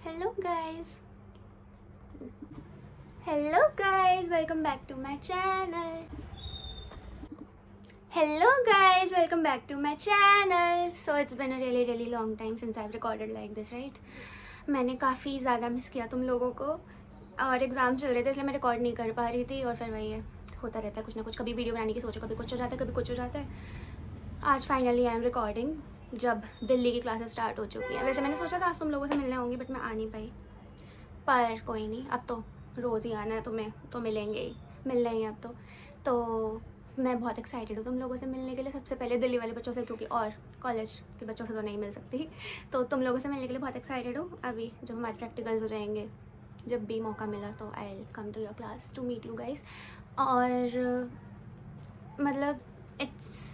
Hello guys. Hello guys, welcome back to my channel. Hello guys, welcome back to my channel. So it's been a really long time since I've recorded like this, right? मैंने काफ़ी ज़्यादा miss किया तुम लोगों को और exam चल रहे थे इसलिए मैं रिकॉर्ड नहीं कर पा रही थी और फिर वही है, होता रहता है कुछ ना कुछ। कभी वीडियो बनाने की सोचो, कभी कुछ हो जाता है, कभी कुछ हो जाता है। आज फाइनली आई एम रिकॉर्डिंग जब दिल्ली की क्लासेस स्टार्ट हो चुकी हैं। वैसे मैंने सोचा था आज तुम लोगों से मिलने होंगी बट मैं आ नहीं पाई, पर कोई नहीं, अब तो रोज़ ही आना है, तुम्हें तो मिलेंगे ही, मिलना ही है अब तो मैं बहुत एक्साइटेड हूँ तुम लोगों से मिलने के लिए। सबसे पहले दिल्ली वाले बच्चों से, क्योंकि और कॉलेज के बच्चों से तो नहीं मिल सकती, तो तुम लोगों से मिलने के लिए बहुत एक्साइटेड हूँ। अभी जब हमारे प्रैक्टिकल्स हो जाएंगे, जब भी मौका मिला तो I will come to your class to meet you guys. और मतलब इट्स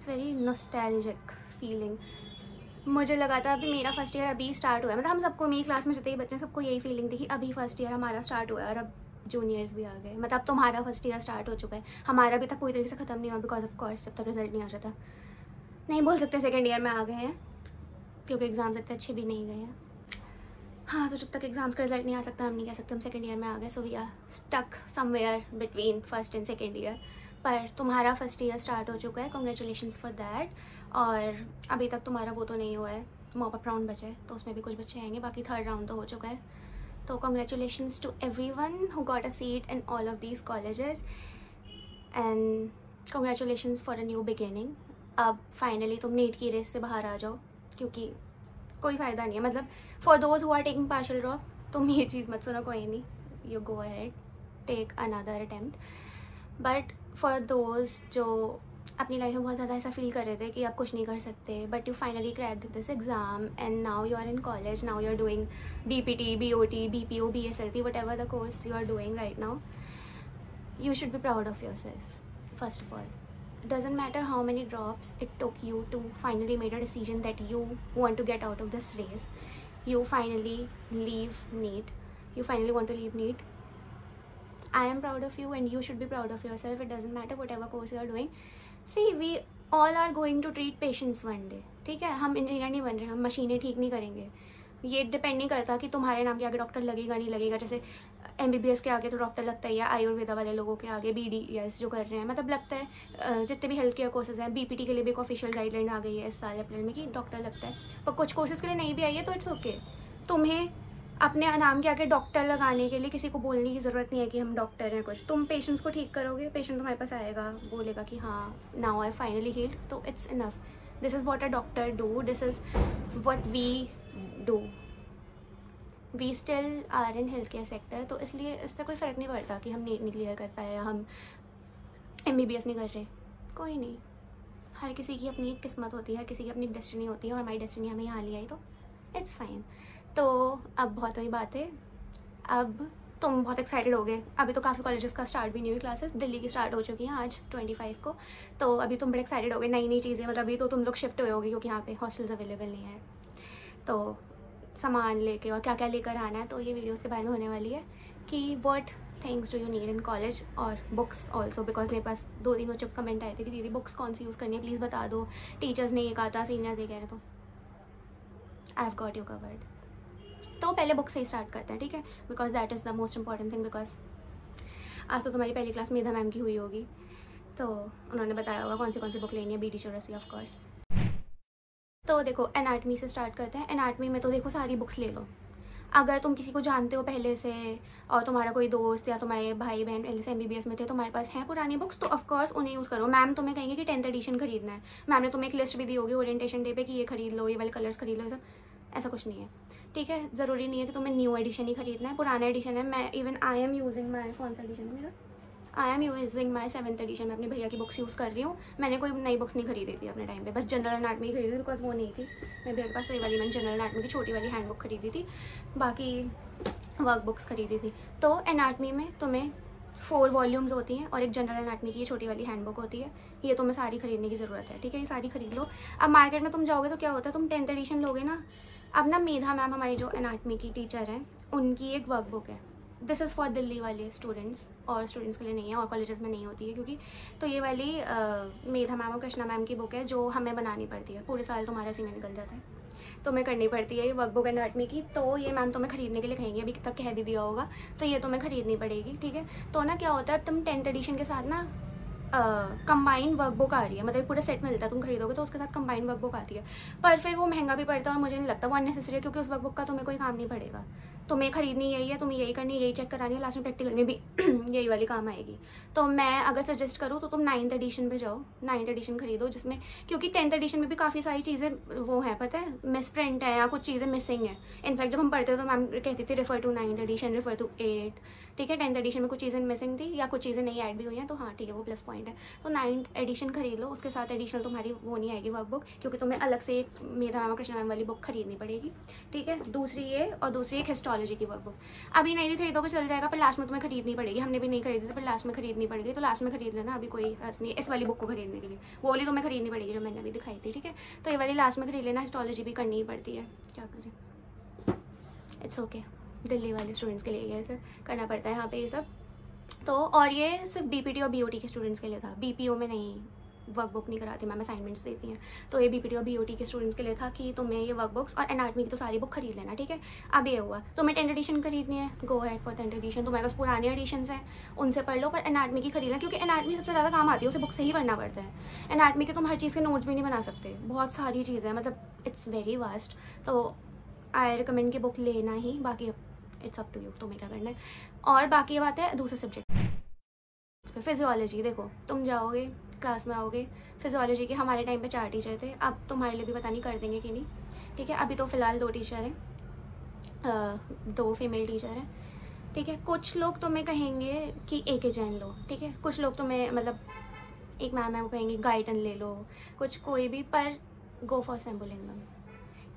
वेरी नॉस्टैल्जिक फीलिंग। मुझे लगा था अभी मेरा फर्स्ट ईयर अभी स्टार्ट हुआ है, मतलब हम सबको, मेरी क्लास में जितने ही बच्चे हैं सबको यही फीलिंग थी कि अभी फर्स्ट ईयर हमारा स्टार्ट हुआ है और अब जूनियर्स भी आ गए। मतलब अब तुम्हारा फर्स्ट ईयर स्टार्ट हो चुका है, हमारा अभी तक पूरी तरीके से ख़त्म नहीं हुआ बिकॉज ऑफ कोर्स जब तक रिजल्ट नहीं आ जाता। नहीं बोल सकते सेकेंड ईयर में आ गए हैं क्योंकि एग्ज़ाम्स इतने अच्छे भी नहीं गए हैं। हाँ, तो जब तक एग्ज़ाम्स का रिजल्ट नहीं आ सकता हम नहीं कह सकते हम सेकेंड ईयर में आ गए। So we are stuck somewhere between first and second year. पर तुम्हारा फर्स्ट ईयर स्टार्ट हो चुका है, कॉन्ग्रेचुलेशंस फॉर दैट। और अभी तक तुम्हारा वो तो नहीं हुआ है, मॉप अप राउंड बचा है तो उसमें भी कुछ बच्चे आएंगे, बाकी थर्ड राउंड तो हो चुका है। तो congratulations to everyone who got a seat in all of these colleges and congratulations for a new beginning. अब फाइनली तुम नीट की रेस से बाहर आ जाओ क्योंकि कोई फ़ायदा नहीं है। मतलब for those who are taking partial drop, तुम ये चीज़ मत सुनो, कोई नहीं, you go ahead, take another attempt. But for those जो अपनी लाइफ में बहुत ज़्यादा ऐसा फील कर रहे थे कि आप कुछ नहीं कर सकते, but you finally cracked this exam and now you are in college, now you are doing BPT, BOT, BPO, BSLP, whatever the course you are doing right now, you should be proud of yourself. First of all, it doesn't matter how many drops it took you to finally made a decision that you want to get out of this race. You finally leave NEET. You finally want to leave NEET. I am proud of you and you should be proud of yourself. It doesn't matter whatever course you are doing. See, we all are going to treat patients one day. ठीक है, हम engineer नहीं बन रहे, हम मशीनें ठीक नहीं करेंगे। ये डिपेंड नहीं करता कि तुम्हारे नाम के आगे डॉक्टर लगेगा नहीं लगेगा। जैसे MBBS के आगे तो डॉक्टर लगता है, या आयुर्वेदा वाले लोगों के आगे BDS जो कर रहे हैं, मतलब लगता है। जितने भी हेल्थ केयर कोर्सेज हैं, BPT के लिए भी एक ऑफिशियल गाइडलाइन आ गई है इस साल अप्रैल में कि डॉक्टर लगता है, पर कुछ कोर्सेज के लिए नहीं भी आई है तो इट्स ओके। तुम्हें अपने नाम के आगे डॉक्टर लगाने के लिए किसी को बोलने की ज़रूरत नहीं है कि हम डॉक्टर हैं कुछ। तुम पेशेंट्स को ठीक करोगे, पेशेंट तुम्हारे पास आएगा, बोलेगा कि हाँ नाउ आई फाइनली हील्ड, तो it's enough. This is what a doctor do, this is what we do. We still are in health care sector, तो इसलिए इससे कोई फ़र्क नहीं पड़ता कि हम नीट नहीं क्लियर कर पाए या हम MBBS नहीं कर रहे। कोई नहीं, हर किसी की अपनी एक किस्मत होती है, हर किसी की अपनी डेस्टिनी होती है और हमारी डेस्टिनी हमें यहाँ ले आई तो इट्स फाइन। तो अब बहुत हुई बातें, अब तुम बहुत एक्साइटेड हो गए। अभी तो काफ़ी कॉलेजेस का स्टार्ट भी नहीं हुई क्लासेस, दिल्ली की स्टार्ट हो चुकी हैं आज 25 को, तो अभी तुम बड़े एक्साइटेड हो गए, नई चीज़ें। मतलब अभी तो तुम लोग शिफ्ट हुए होगे क्योंकि यहाँ पे हॉस्टल्स अवेलेबल नहीं है, तो सामान लेके और क्या क्या लेकर आना है, तो ये वीडियोस के बारे में होने वाली है कि what things do you need in college, और बुक्स ऑल्सो, बिकॉज मेरे पास 2-3 बच्चों के कमेंट आए थे कि दीदी बुक्स कौन सी यूज़ करनी है, प्लीज़ बता दो, टीचर्स ने ये कहा था, सीनियर्स ये कह रहे, तो I have got you covered. तो पहले बुक से ही स्टार्ट करते हैं, ठीक है, because that is the most important thing. Because आज तो तुम्हारी पहली क्लास मेधा मैम की हुई होगी, तो उन्होंने बताया होगा कौन सी बुक लेनी है, BD चौरसी ऑफ कोर्स। तो देखो एनाटमी से स्टार्ट करते हैं। एनाटमी में तो देखो सारी बुक्स ले लो। अगर तुम किसी को जानते हो पहले से और तुम्हारा कोई दोस्त या तुम्हारे भाई बहन पहले से MBBS में थे, तुम्हारे पास हैं पुरानी बुक्स, तो ऑफकोर्स उन्हें यूज़ करो। मैम तुम्हें कहेंगे कि 10th एडिशन खरीदना है, मैम ने तुम्हें एक लिस्ट भी दी होगी ओरिएंटेशन डे पे कि ये खरीद लो, ये वाले कलर्स खरीद लो, ये सब। ऐसा कुछ नहीं है, ठीक है। ज़रूरी नहीं है कि तुम्हें न्यू एडिशन ही खरीदना है, पुराना एडिशन है। मैं even I am using my, कौन सा एडिशन है मेरा, I am using my 7th edition. मैं अपने भैया की बुक्स यूज़ कर रही हूँ। मैंने कोई नई बुक्स नहीं खरीदी थी अपने टाइम पे, बस जनरल एनाटमी खरीदी थी बिकॉज वो नहीं थी मेरे भैया के पास, तो ये वाली मैंने जनरल एनाटमी की छोटी वाली हैंड बुक खरीदी थी, बाकी वर्क बुक्स खरीदी थी। तो एनाटमी में तुम्हें 4 वॉल्यूम्स होती हैं और एक जनरल एनाटमी की ये छोटी वाली हैंड बुक होती है, ये तुम्हें सारी खरीदने की ज़रूरत है, ठीक है, ये सारी खरीद लो। अब मार्केट में तुम जाओगे तो क्या होता है, तुम 10th एडिशन लोगे ना। अब ना मेधा मैम हमारी जो एनाटमी की टीचर हैं, उनकी एक वर्क बुक है, दिस इज़ फॉर दिल्ली वाले स्टूडेंट्स, और स्टूडेंट्स के लिए नहीं है, और कॉलेजेस में नहीं होती है क्योंकि, तो ये वाली मेधा मैम और कृष्णा मैम की बुक है जो हमें बनानी पड़ती है, पूरे साल तुम्हारा इसी में निकल जाता है। तुम्हें करनी पड़ती है ये वर्कबुक एनाटमी की। तो ये मैम तुम्हें खरीदने के लिए कहेंगे, अभी तक कह भी दिया होगा, तो ये तुम्हें खरीदनी पड़ेगी, ठीक है। तो ना क्या होता है, तुम 10th एडिशन के साथ ना कंबाइंड वर्कबुक आ रही है, मतलब पूरा सेट मिलता है, तुम खरीदोगे तो उसके साथ कंबाइंड वर्कबुक आती है। पर फिर वो महंगा भी पड़ता है और मुझे नहीं लगता वो अननेसेसरी है, क्योंकि उस वर्कबुक का तुम्हें कोई काम नहीं पड़ेगा। तुम्हें खरीदनी यही है, तुम्हें यही करनी है, यही चेक करानी है, लास्ट में प्रैक्टिकल में भी यही वाली काम आएगी। तो मैं अगर सजेस्ट करूँ तो तुम 9th एडिशन पे जाओ, 9th एडिशन खरीदो, जिसमें क्योंकि 10th एडिशन में भी काफ़ी सारी चीज़ें वो हैं, पता है, मिस प्रिंट है या कुछ चीज़ें मिसिंग है। इनफैक्ट जब हम पढ़ते थे तो मैम कहती थी refer to 9th edition, refer to 8, ठीक है। 10th एडिशन में कुछ चीज़ें मिसिंग थी या कुछ चीज़ें नहीं ऐड भी हुई हैं, तो हाँ ठीक है, वो प्लस पॉइंट है। तो 9th एडिशन खरीद लो, उसके साथ एडिशनल तुम्हारी वो नहीं आएगी वर्कबुक, क्योंकि तुम्हें अलग से एक मेधा मैम और कृष्णा मैम वाली बुक खरीदनी पड़ेगी, ठीक है। दूसरी ये, और दूसरी एक हिस्टोलॉजी की वर्कबुक। अभी नहीं भी खरीदोगे चल जाएगा, पर लास्ट में तुम्हें खरीदनी पड़ेगी। हमने भी नहीं खरीदी थी, पर लास्ट में खरीदनी पड़ेगी, तो लास्ट में खरीद लेना, अभी कोई हर्ज नहीं इस वाली बुक को खरीदने के लिए। वो वाली तुम्हें खरीदनी पड़ेगी जो मैंने अभी दिखाई थी, ठीक है। तो ये वाली लास्ट में खरीद लेना। हिस्टोलॉजी भी करनी ही पड़ती है, क्या करें, इट्स ओके। दिल्ली वाले स्टूडेंट्स के लिए ये सब करना पड़ता है यहाँ पे ये सब। तो और ये सिर्फ बीपीटी और बीओटी के स्टूडेंट्स के लिए था, बीपीओ में नहीं, वर्कबुक नहीं कराती मैम, असाइनमेंट्स देती हैं। तो ये बीपीटी और बीओटी के स्टूडेंट्स के लिए था कि तुम्हें ये वर्कबुक्स और एनाटमी की तो सारी बुक खरीद लेना, ठीक है। अब ये हुआ, तुम्हें 10th एडिशन खरीदनी है, गो हेड फॉर 10th एडिशन। तुम्हारे पास पुराने एडिशंस हैं, उनसे पढ़ लो, पर एनाटमी की खरीदना, क्योंकि एनाटमी सबसे ज़्यादा काम आती है, उसे बुक से ही पढ़ना पड़ता है। एनाटमी के तुम हर चीज़ के नोट्स भी नहीं बना सकते, बहुत सारी चीज़ें हैं, मतलब इट्स वेरी वास्ट। तो आई रिकमेंड कि बुक लेना ही, बाकी इट्स अप टू यू, तुम्हें क्या करना है। और बाकी बात है दूसरे सब्जेक्ट, फिजियोलॉजी। देखो तुम जाओगे क्लास में आओगे, फिजियोलॉजी के हमारे टाइम पे 4 टीचर थे, अब तुम्हारे लिए भी पता नहीं कर देंगे कि नहीं, ठीक है। अभी तो फ़िलहाल 2 टीचर हैं, 2 फीमेल टीचर हैं, ठीक है। कुछ लोग तुम्हें कहेंगे कि AK जैन लो, ठीक है। कुछ लोग तुम्हें मतलब एक मैम है वो कहेंगे गाइटन ले लो, कुछ कोई भी, पर गो फॉर शंभुलिंगम।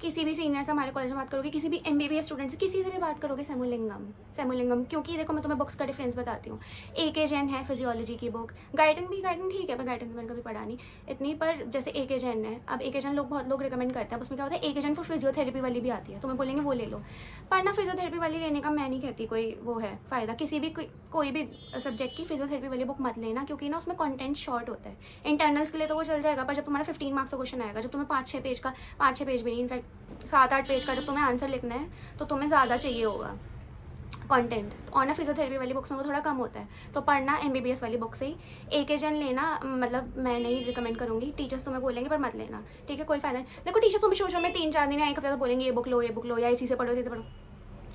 किसी भी सीनियर से हमारे कॉलेज में बात करोगे, किसी भी MBBS स्टूडेंट से, किसी से भी बात करोगे, शंभुलिंगम। क्योंकि देखो मैं तुम्हें बुक्स का डिफरेंस बताती हूँ। AK जैन है फिजियोलॉजी की बुक, गाइटन ठीक है, पर गाइटन तो मैंने कभी पढ़ा नहीं इतनी, पर जैसे AK जैन है, अब AK जैन बहुत लोग रिकमेंड करते हैं। उसमें क्या होता है, AK जैन फॉर फिजियोथेरेपी वाली भी आती है, तुम्हें बोलेंगे वो ले लो, पर ना फिजियोथेरेपी वाली लेने का मैं नहीं कहती कोई वो है फ़ायदा। किसी भी कोई भी सब्जेक्ट की फिजियोथेरेपी वाली बुक मत लेना, क्योंकि ना उसमें कंटेंट शॉर्ट होता है। इंटरनल्स के लिए तो वो चल जाएगा, पर जब तुम्हारा 15 मार्क्स का क्वेश्चन आएगा, जब तुम्हें 5-6 पेज का, 5-6 पेज भी नहीं, इनफैक्ट 7-8 पेज का जब तुम्हें आंसर लिखना है, तो तुम्हें ज़्यादा चाहिए होगा कंटेंट। और ना फिजियोथेरेपी वाली बुक्स में वो थोड़ा कम होता है, तो पढ़ना MBBS वाली बुक से ही। AK जैन लेना मतलब मैं नहीं रिकमेंड करूँगी, टीचर्स तुम्हें बोलेंगे पर मत लेना, ठीक है, कोई फ़ायदा नहीं। देखो टीचर तुम्हें शो में 3-4 दिन या 1 हफ्ते तो बोलेंगे ये बुक लो या इसी से पढ़ो, इसी से पढ़ो,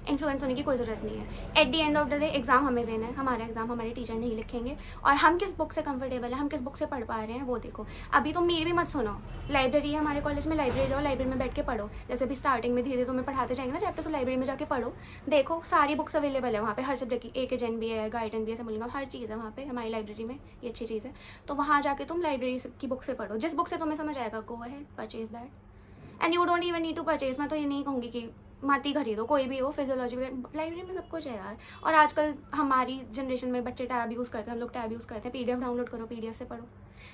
इन्फ्लुएंस होने की कोई ज़रूरत नहीं है। At the end of the day exam हमें देना है, हमारा एग्जाम हमारे टीचर नहीं लिखेंगे, और हम किस बुक से कंफर्टेबल है, हम किस बुक से पढ़ पा रहे हैं वो देखो। अभी तुम मेरी भी मत सुनो, लाइब्रेरी है हमारे कॉलेज में, लाइब्रेरी जाओ, लाइब्रेरी में बैठ के पढ़ो। जैसे भी स्टार्टिंग में धीरे धीरे तुम्हें पढ़ाते जाएंगे ना चैप्टर, तो लाइब्रेरी में जाके पढ़ो, देखो सारी बुक्स अवेलेबल है वहाँ पे हर सब्जेक्ट की। AK जैन भी है, गाइडन भी है, शंभुलिंगम, हर चीज़ है वहाँ पे हमारी लाइब्रेरी में, ये अच्छी चीज़ है। तो वहाँ जाके तुम लाइब्रेरी की बुक से पढ़ो, जिस बुक से तुम्हें समझ आएगा, go ahead purchase that, and you don't even need to purchase. मैं तो ये नहीं कहूँगी कि मत ही खरीदो, कोई भी हो, फिजियोलॉजी लाइब्रेरी में सब कुछ है यार। और आजकल हमारी जनरेशन में बच्चे टैब यूज़ करते हैं, हम लोग टैब यूज़ करते हैं, PDF डाउनलोड करो, PDF से पढ़ो।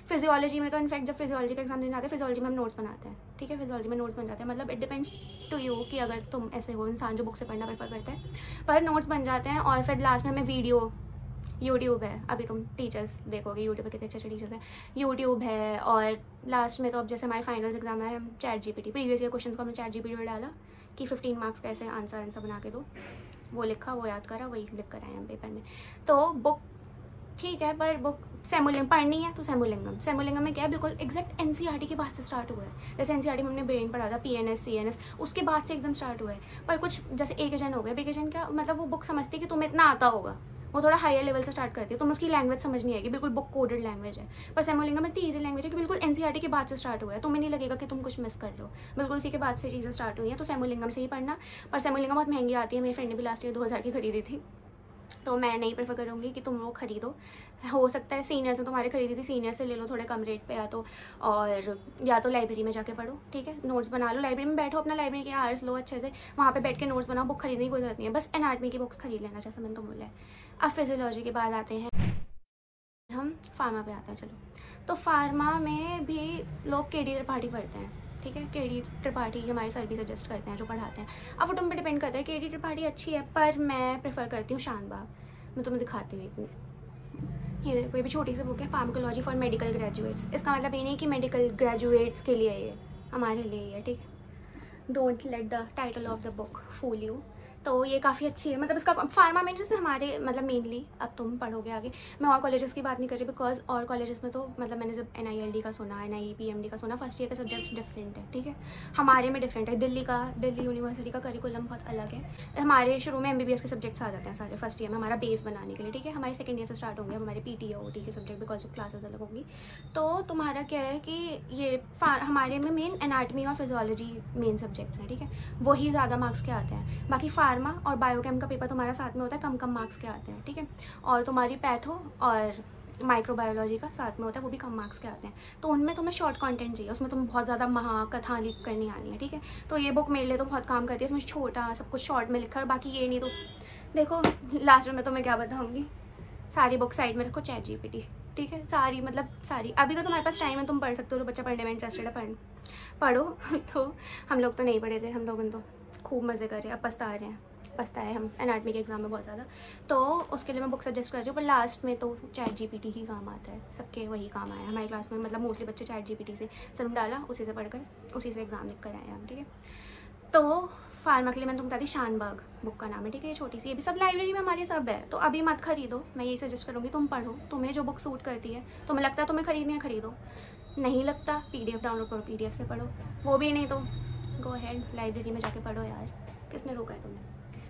फिजियोलॉजी में तो इनफैक्ट जब फिजियोलॉजी का एग्जाम देने आते हैं, फिजियोलॉजी में हम नोट्स बनाते हैं, ठीक है, फिजियोलॉजी में नोट्स बन जाते हैं, मतलब इट डिपेंड्स टू यू कि अगर तुम ऐसे हो इंसान जो बुक से पढ़ना प्रेफर करते हैं, पर नोट्स बन जाते हैं। और फिर लास्ट में हमें वीडियो, यूट्यूब है, अभी तुम टीचर्स देखोगे यूट्यूब पे कितने अच्छे टीचर्स हैं, यूट्यूब है। और लास्ट में तो अब जैसे हमारे फाइनल्स एग्जाम है, हम ChatGPT, प्रीवियस ईयर क्वेश्चन को हमने ChatGPT में डाला कि 15 मार्क्स का ऐसे आंसर बना के दो, वो लिखा, वो याद करा, वही लिख कर आए हम पेपर में। तो बुक ठीक है, पर बुक शंभुलिंगम पढ़नी है तो शंभुलिंगम में क्या है, बिल्कुल एग्जैक्ट NCERT के बाद से स्टार्ट हुआ है। जैसे NCERT में हमने ब्रेन पढ़ा था, PNS CNS, उसके बाद से एकदम स्टार्ट हुआ है। पर कुछ जैसे AK जैन हो गया, AK जैन क्या मतलब, वो बुक समझती है कि तुम्हें इतना आता होगा, वो थोड़ा हायर लेवल से स्टार्ट करती है, तुम्हें उसकी लैंग्वेज समझ नहीं आएगी, बिल्कुल बुक कोडेड लैंग्वेज है। पर शंभुलिंगम इतनी ईजी लैंग्वेज है कि बिल्कुल NCERT के बाद से स्टार्ट हुआ है, तुम्हें नहीं लगेगा कि तुम कुछ मिस कर रहे हो, बिल्कुल उसी के बाद से चीज़ें स्टार्ट हुई हैं। तो शंभुलिंगम से ही पढ़ना। पर शंभुलिंगम बहुत महंगी आती है, मेरी फ्रेंड ने भी लास्ट ईयर 2000 की खरीदी थी, तो मैं नहीं प्रेफर करूँगी कि तुम वो खरीदो। हो सकता है सीनियर से तुम्हारे खरीदी थी, सीनियर से ले लो थोड़े कम रेट पे, या तो लाइब्रेरी में जाके पढ़ो, ठीक है, नोट्स बना लो, लाइब्रेरी में बैठो, अपना लाइब्रेरी के आवर्स लो अच्छे से, वहाँ पे बैठ के नोट्स बनाओ, बुक खरीदने की कोई जरूरत नहीं है, बस एनाटमी की बुक्स खरीद लेना जैसा मैंने तुम बोला है। अब फिजियोलॉजी के बाद आते हैं हम फार्मा पे आते हैं। चलो, तो फार्मा में भी लोग KD त्रिपाठी पढ़ते हैं, ठीक है, KD त्रिपाठी हमारे सर भी सजेस्ट करते हैं जो पढ़ाते हैं। अब वो तुम पे डिपेंड करता है, KD त्रिपाठी अच्छी है, पर मैं प्रेफर करती हूँ शानबाग। मैं तुम्हें दिखाती हूँ एक मिनट, ये कोई भी छोटी सी बुक है, फार्माकोलॉजी फॉर मेडिकल ग्रेजुएट्स। इसका मतलब ये नहीं कि मेडिकल ग्रेजुएट्स के लिए ये हमारे लिए है, ठीक है। Don't let the title of the book fool you. तो ये काफ़ी अच्छी है, मतलब इसका फार्मा में जैसे हमारे मतलब मेनली अब तुम पढ़ोगे आगे, मैं और कॉलेजेस की बात नहीं कर रही बिकॉज और कॉलेजेस में तो मतलब मैंने जब NILD का सुना, NIEPMD का सुना, फर्स्ट ईयर के सब्जेक्ट्स डिफरेंट है, ठीक है, हमारे में डिफरेंट है। दिल्ली यूनिवर्सिटी का करिकुलम बहुत अलग है। हमारे शुरू में MBBS के सब्जेक्ट्स आ जाते हैं सारे फर्स्ट ईयर में, हमारा बेस बनाने के लिए, ठीक है। हमारे सेकेंड ईयर से स्टार्ट होंगे हमारे PT और OT के सब्जेक्ट, बिकॉज क्लासेस अलग होंगी। तो तुम्हारा क्या है कि ये हमारे में मेन एनाटमी और फिजियोलॉजी मेन सब्जेक्ट्स हैं, ठीक है, वही ज़्यादा मार्क्स के आते हैं। बाकी फार्मा और बायोकेम का पेपर तुम्हारा साथ में होता है, कम कम मार्क्स के आते हैं, ठीक है। और तुम्हारी पैथो और माइक्रोबायोलॉजी का साथ में होता है, वो भी कम मार्क्स के आते हैं। तो उनमें तुम्हें शॉर्ट कंटेंट चाहिए, उसमें तुम्हें बहुत ज़्यादा महाकथा लिख करनी आनी है, ठीक है। तो ये बुक मेरे लिए तो बहुत काम करती है, इसमें छोटा सब कुछ शॉर्ट में लिखा है, बाकी ये नहीं तो देखो लास्ट में मैं तुम्हें क्या बताऊँगी, सारी बुक साइड में रखो, ChatGPT, ठीक है, सारी मतलब सारी। अभी तो तुम्हारे पास टाइम है, तुम पढ़ सकते हो, जो बच्चा पढ़ने में इंटरेस्टेड है पढ़ो तो हम लोग तो नहीं पढ़े थे, हम लोगों तो खूब मज़े कर रहे हैं, अब पछताए हम एनाटमी के एग्ज़ाम में बहुत ज़्यादा। तो उसके लिए मैं बुक सजेस्ट कर रही हूँ, पर लास्ट में तो ChatGPT ही काम आता है, सबके वही काम आया हमारी क्लास में, मतलब मोस्टली बच्चे ChatGPT से सर्फ डाला, उसी से पढ़कर उसी से एग्ज़ाम लिख कर आए हम, ठीक है। तो फार्मा के लिए मैंने तुमको बता दी, शानबाग बुक का नाम है, ठीक है, ये छोटी सी, ये भी सब लाइब्रेरी में हमारी सब है। तो अभी मत खरीदो, मैं यही सजेस्ट करूँगी, तुम पढ़ो, तुम्हें जो बुक सूट करती है, तुम्हें लगता है तुम्हें खरीदनी है खरीदो, नहीं लगता PDF डाउनलोड करो, PDF से पढ़ो, वो भी नहीं तो गो हेड लाइब्रेरी में जाके पढ़ो यार, किसने रोका है तुम्हें,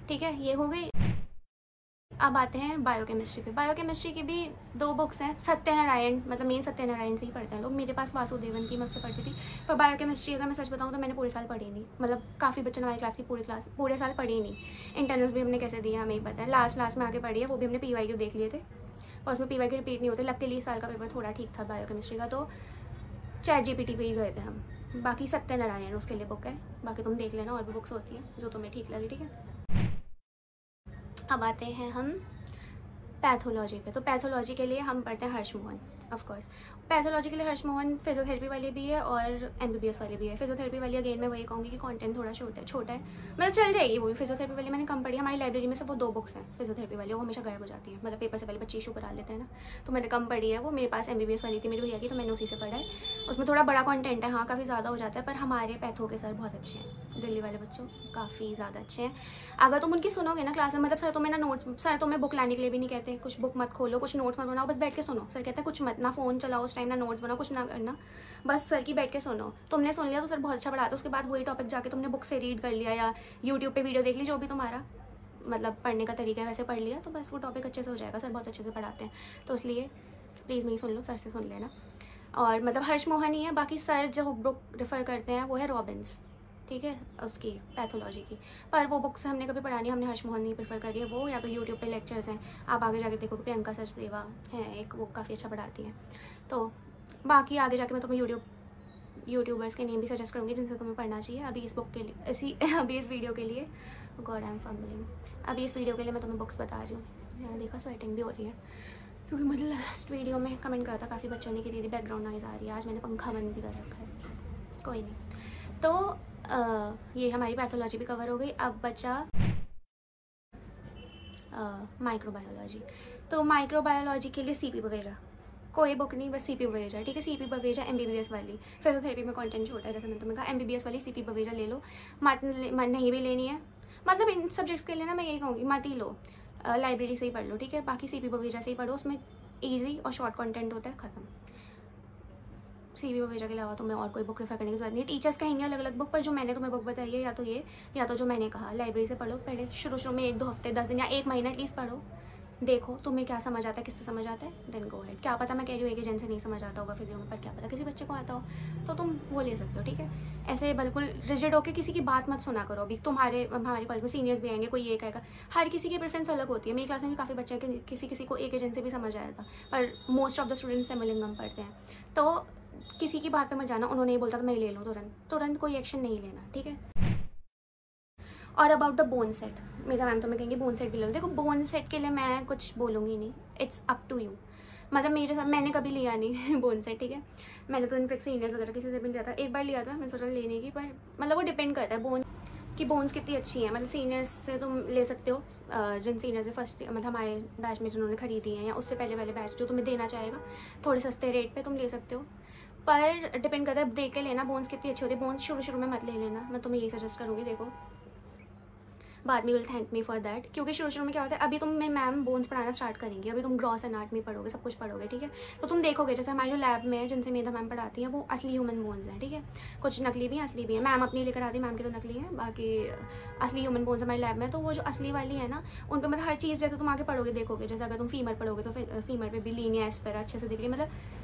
ठीक है। ये हो गई। अब आते हैं बायोकेमिस्ट्री पे। बायोकेमिस्ट्री की भी 2 बुक्स हैं, सत्यनारायण, मतलब मेन सत्यनारायण से ही पढ़ते हैं लोग, मेरे पास वासुदेवन की मैं उससे पढ़ती थी। पर बायोकेमिस्ट्री अगर मैं सच बताऊँ तो मैंने पूरे साल पढ़ी नहीं, मतलब काफ़ी बच्चों ने हमारी क्लास की पूरे साल पढ़ी नहीं। इंटरनल्स भी हमने कैसे दिए हमें ही पता है, लास्ट में आके पढ़ी है, वो भी हमने PYQ देख लिए थे, और उसमें PYQ रिपीट नहीं होते। लकीली इस साल का पेपर थोड़ा ठीक था बायोकेमिस्ट्री का, तो ChatGPT पे ही गए थे हम। बाकी सत्यनारायण उसके लिए बुक है, बाकी तुम देख लेना, और भी बुक्स होती हैं जो तुम्हें ठीक लगे, ठीक है। अब आते हैं हम पैथोलॉजी पे। तो पैथोलॉजी के लिए हम पढ़ते हैं हर्ष मोहन, ऑफ कोर्स। पैथोलॉजी के लिए हर्ष मोहन फिजियोथेरेपी वाली भी है और MBBS वाली भी है। फिजियोथेरेपी वाली अगेन मैं वही कहूँगी कि कंटेंट थोड़ा छोटा है, मतलब चल जाएगी वो भी। फिजियोथेरेपी वाली मैंने कम पढ़ी, हमारी लाइब्रेरी में सिर्फ वो 2 बुक्स हैं फिजियोथेरेपी वाली, वो हमेशा गायब हो जाती है, मतलब पेपर से पहले बच्चे इशू करा लेते हैं ना, तो मैंने कम पढ़ी है वो। मेरे पास MBBS वाली थी मेरी भैया की, तो मैंने उसी से पढ़ा है। उसमें थोड़ा बड़ा कंटेंट है, हाँ काफ़ी ज़्यादा हो जाता है, पर हमारे पैथो के सर बहुत अच्छे हैं, दिल्ली वाले बच्चों काफ़ी ज़्यादा अच्छे हैं। अगर तुम उनकी सुनोगे ना क्लास में, मतलब सर तुम्हें ना नोट्स, सर तुम्हें बुक लाने के लिए भी नहीं कहते, कुछ बुक मत खोलो, कुछ नोट्स मत बनाओ, बस बैठ के सुनो। सर कहते हैं कुछ मत, ना फ़ोन चलाओ उस टाइम, ना नोट्स बनाओ, कुछ ना करना, बस सर की बैठ के सुनो। तुमने सुन लिया तो सर बहुत अच्छा पढ़ाता है, उसके बाद वही टॉपिक जाके तुमने बुक से रीड कर लिया या यूट्यूब पे वीडियो देख ली, जो भी तुम्हारा मतलब पढ़ने का तरीका है वैसे पढ़ लिया, तो बस वो टॉपिक अच्छे से हो जाएगा। सर बहुत अच्छे से पढ़ाते हैं, तो इसलिए प्लीज़ नहीं सुन लो, सर से सुन लेना। और मतलब हर्ष मोहन ही है, बाकी सर जो बुक रेफ़र करते हैं वो है रॉबिन्स, ठीक है, उसकी पैथोलॉजी की, पर वो बुक्स हमने कभी पढ़ा नहीं, हमने हर्ष मोहन नहीं प्रेफर करी है वो, या तो यूट्यूब पे लेक्चर्स हैं, आप आगे जाके देखो, प्रियंका सचदेवा हैं एक, वो काफ़ी अच्छा पढ़ाती हैं। तो बाकी आगे जाके मैं तुम्हें यूट्यूबर्स के नेम भी सजेस्ट करूँगी जिनसे तुम्हें पढ़ना चाहिए। अभी इस बुक के लिए अभी इस वीडियो के लिए, गॉड आई एम फंबलिंग, अभी इस वीडियो के लिए मैं तुम्हें बुक्स बता रही हूँ। मैंने देखा स्वेटिंग भी हो रही है, क्योंकि मुझे लास्ट वीडियो में कमेंट करा था काफ़ी बच्चों ने कि दीदी बैकग्राउंड नॉइज़ आ रही है, आज मैंने पंखा बंद भी कर रखा है, कोई नहीं। तो ये हमारी पैथोलॉजी भी कवर हो गई। अब बचा माइक्रोबायोलॉजी। तो माइक्रोबायोलॉजी के लिए CP बवेजा, कोई बुक नहीं, बस CP बवेजा, ठीक है। CP बवेजा MBBS वाली, फिजियोथेरेपी में कंटेंट छोटा है जैसे मैंने तुम्हें कहा, MBBS वाली CP बवेजा ले लो, मत नहीं भी लेनी है, मतलब इन सब्जेक्ट्स के लिए ना मैं यही कहूँगी मत ही लो, लाइब्रेरी से ही पढ़ लो, ठीक है। बाकी CP बवेजा से ही पढ़ो, उसमें ईजी और शॉर्ट कंटेंट होता है, ख़त्म। CP बवेजा के अलावा तुम्हें और कोई बुक रेफर करने की जरूरत नहीं। टीचर्स कहेंगे अलग अलग बुक, पर जो मैंने तुम्हें बुक बताई है, या तो ये या तो जो मैंने कहा, लाइब्रेरी से पढ़ो। पहले शुरू में 1-2 हफ्ते 10 दिन या 1 महीना एटलीस्ट पढ़ो, देखो तुम्हें क्या समझ आता है, किससे समझ आता है, देन गो हेड। क्या पता मैं कह रही हूँ एक एजेंट से नहीं समझ आता होगा फिजियो में, पर क्या पता किसी बच्चे को आता हो, तो तुम वो ले सकते हो, ठीक है। ऐसे बिल्कुल रिजिड होकर किसी की बात मत सुना करो। अभी हमारे कॉलेज में सीनियर्स भी आएंगे, कोई ये कहेगा, हर किसी की प्रेफरेंस अलग होती है। मेरी क्लास में भी काफ़ी बच्चे हैं कि किसी को एक एजेंट से भी समझ आया था, पर मोस्ट ऑफ द स्टूडेंट्स सेमिलिंगम पढ़ते हैं, तो किसी की बात पे मत जाना। उन्होंने ये बोलता तो मैं ले लूँ, तुरंत कोई एक्शन नहीं लेना, ठीक है। और अबाउट द बोन सेट, मेरा मैम तो मैं कहेंगे बोन सेट भी ले लो। देखो बोन सेट के लिए मैं कुछ बोलूँगी नहीं, इट्स अप टू यू। मतलब मेरे साथ मैंने कभी लिया नहीं बोन सेट, ठीक है। मैंने तो इनफेक्ट सीनियर्स वगैरह किसी से भी लिया था, एक बार लिया था, मैंने सोचा लेने की, पर मतलब वो डिपेंड करता है बोन की बोन्स कितनी अच्छी हैं। मतलब सीनियर्स से तुम ले सकते हो, जिन सीनियर्स से फर्स्ट मतलब हमारे बैच में जिन्होंने खरीदी हैं, या उससे पहले वाले बैच जो तुम्हें देना चाहेगा थोड़े सस्ते रेट पे तुम ले सकते हो। पर डिपेंड करता है, देख के लेना बोन्स कितनी अच्छी होती है। बोन्स शुरू में मत ले लेना, मैं तुम्हें यही सजेस्ट करूँगी। देखो बाद में will thank me for that, क्योंकि शुरू में क्या होता है, अभी तुम में मैम बोन्स पढ़ाना स्टार्ट करेंगे, अभी तुम ग्रॉस एनाटमी पढ़ोगे, सब कुछ पढ़ोगे, ठीक है। तो तुम देखोगे जैसे हमारे जो लैब में है जिनसे मेधा मैम पढ़ाती हैं वो असली ह्यूमन बोन्स हैं, ठीक है। कुछ नकली भी हैं, असली भी हैं। मैम अपनी लेकर आती है, मैम की तो नकली है, बाकी असली ह्यूमन बोन्स हमारे लैब में। तो वो जो असली वाली है ना, उन पर मतलब हर चीज़ जैसे तुम आगे पढ़ोगे देखोगे, जैसे अगर तुम फीमर पढ़ोगे तो फीमर पर भी लीनिया एस्पेरा अच्छे से दिख रही है। मतलब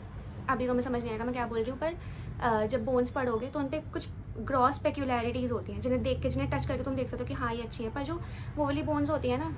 अभी तो मैं समझ नहीं आएगा मैं क्या बोल रही हूँ, पर जब बोन्स पढ़ोगे तो उन पर कुछ ग्रॉस पेक्यूलैरिटीज़ होती हैं जिन्हें देख के, जिन्हें टच करके तुम देख सकते हो कि हाँ ये अच्छी है। पर जो वो वाली बोन्स होती है ना,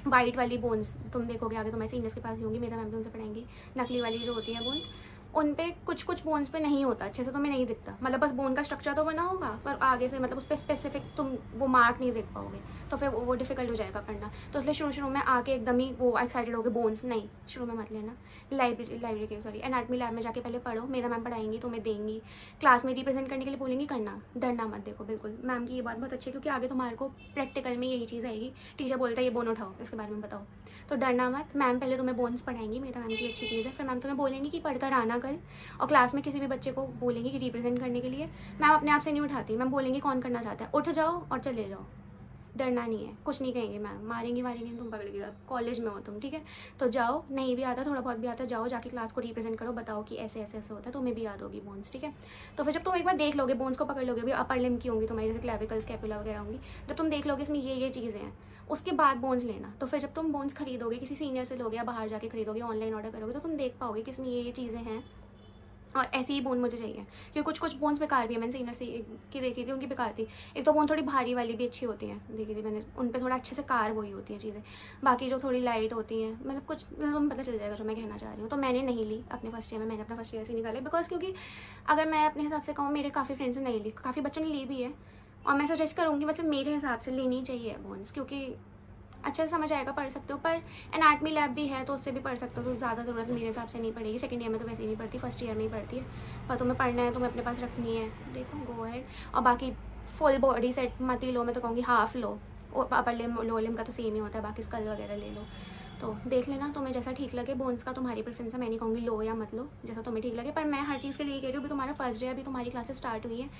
वाइट वाली बोन्स, तुम देखोगे आगे तो मैं सीनियर्स के पास भी होंगी, मेरा मैम उनसे पढ़ाएंगी, नकली वाली जो होती है बोन्स, उन पे कुछ बोन्स पे नहीं होता अच्छे से, तुम्हें नहीं दिखता। मतलब बस बोन का स्ट्रक्चर तो बना होगा पर आगे से मतलब उस पर स्पेसिफिक तुम वो मार्क नहीं देख पाओगे, तो फिर वो डिफिकल्ट हो जाएगा पढ़ना। तो इसलिए शुरू में आके एकदम ही वो एक्साइटेड हो गए बोन्स, नहीं शुरू में मत लेना। लाइब्रेरी के सॉरी एनाटमी लैब में जाके पहले पढ़ो, मेरा मैम पढ़ाएंगी, तुम्हें देंगी, क्लास में रिप्रेजेंट करने के लिए बोलेंगी, करना, डरना मत। देखो बिल्कुल मैम की ये बात बहुत अच्छी है, क्योंकि आगे तुम्हारे को प्रैक्टिकल में यही चीज़ आएगी, टीचर बोलता है ये बोन उठाओ, इसके बारे में बताओ, तो डरना मत। मैम पहले तुम्हें बोन्स पढ़ाएंगी, मेरा मैम की अच्छी चीज़ है। फिर मैम तुम्हें बोलेंगी कि पढ़कर आना कल, और क्लास में किसी भी बच्चे को बोलेंगी कि रिप्रेजेंट करने के लिए। मैम अपने आप से नहीं उठाती, मैम बोलेंगी कौन करना चाहता है, उठ जाओ और चले जाओ, डरना नहीं है, कुछ नहीं कहेंगे मैम, मारेंगी तुम पकड़ेगी, कॉलेज में हो तुम, ठीक है। तो जाओ, नहीं भी आता थोड़ा बहुत भी आता, जाओ जाके क्लास को रिप्रेजेंट करो, बताओ कि ऐसे ऐसे ऐसे होता है, तुम्हें भी याद होगी बोन्स, ठीक है। तो फिर जब तुम एक बार देख लोगे बोन्स को, पकड़ लोगे, अभी अपर लिम्ब की होंगी तुम्हारी, जैसे क्लेविकल स्कैपुला वगैरह होंगी, जब तुम देख लोगे इसमें ये चीज़ें हैं, उसके बाद बोन्स लेना। तो फिर जब तुम बोन्स खरीदोगे, किसी सीनियर से लोगे या बाहर जाके खरीदोगे, ऑनलाइन ऑर्डर करोगे, तो तुम देख पाओगे कि इसमें ये चीज़ें हैं और ऐसी ही बोन मुझे चाहिए, क्योंकि कुछ बोन्स बेकार भी है। मैंने सीनियर से की देखी थी, उनकी बेकार थी। एक तो बोन थोड़ी भारी वाली भी अच्छी होती है, देखी थी मैंने, उन पर थोड़ा अच्छे से कार वही होती हैं चीज़ें, बाकी जो थोड़ी लाइट होती हैं मतलब कुछ तुम्हें पता चल जाएगा जो मैं कहना चाह रही हूँ। तो मैंने नहीं ली अपने फर्स्ट ईयर में, मैंने अपना फर्स्ट ईयर से निकाले, बिकॉज क्योंकि अगर मैं अपने हिसाब से कहूँ, मेरे काफ़ी फ्रेंड्स ने नहीं ली, काफ़ी बच्चों ने ली भी है, और मैं सजेस्ट करूँगी मतलब मेरे हिसाब से लेनी चाहिए बोन्स, क्योंकि अच्छा समझ आएगा, पढ़ सकते हो। पर एनाटमी लैब भी है तो उससे भी पढ़ सकते हो, तो ज़्यादा ज़रूरत मेरे हिसाब से नहीं पड़ेगी। सेकंड ईयर में तो वैसे ही नहीं पढ़ती, फर्स्ट ईयर में ही पढ़ती है, पर तुम्हें पढ़ना है, तुम्हें अपने पास रखनी है, देखो गो अहेड। और बाकी फुल बॉडी सेट मत ही लो, मैं तो कहूँगी हाफ लो, और अपर लिम्ब लोअर लिम्ब का तो सेम ही होता है, बाकी स्कल वगैरह ले लो। तो देख लेना तुम्हें जैसा ठीक लगे। बोन्स का तुम्हारी प्रेफरेंस है, मैं नहीं कहूँगी लो या मत लो, जैसा तुम्हें ठीक लगे। पर मैं हर चीज़ के लिए कह रही हूँ, अभी तुम्हारा फर्स्ट डे, अभी तुम्हारी क्लासेस स्टार्ट हुई है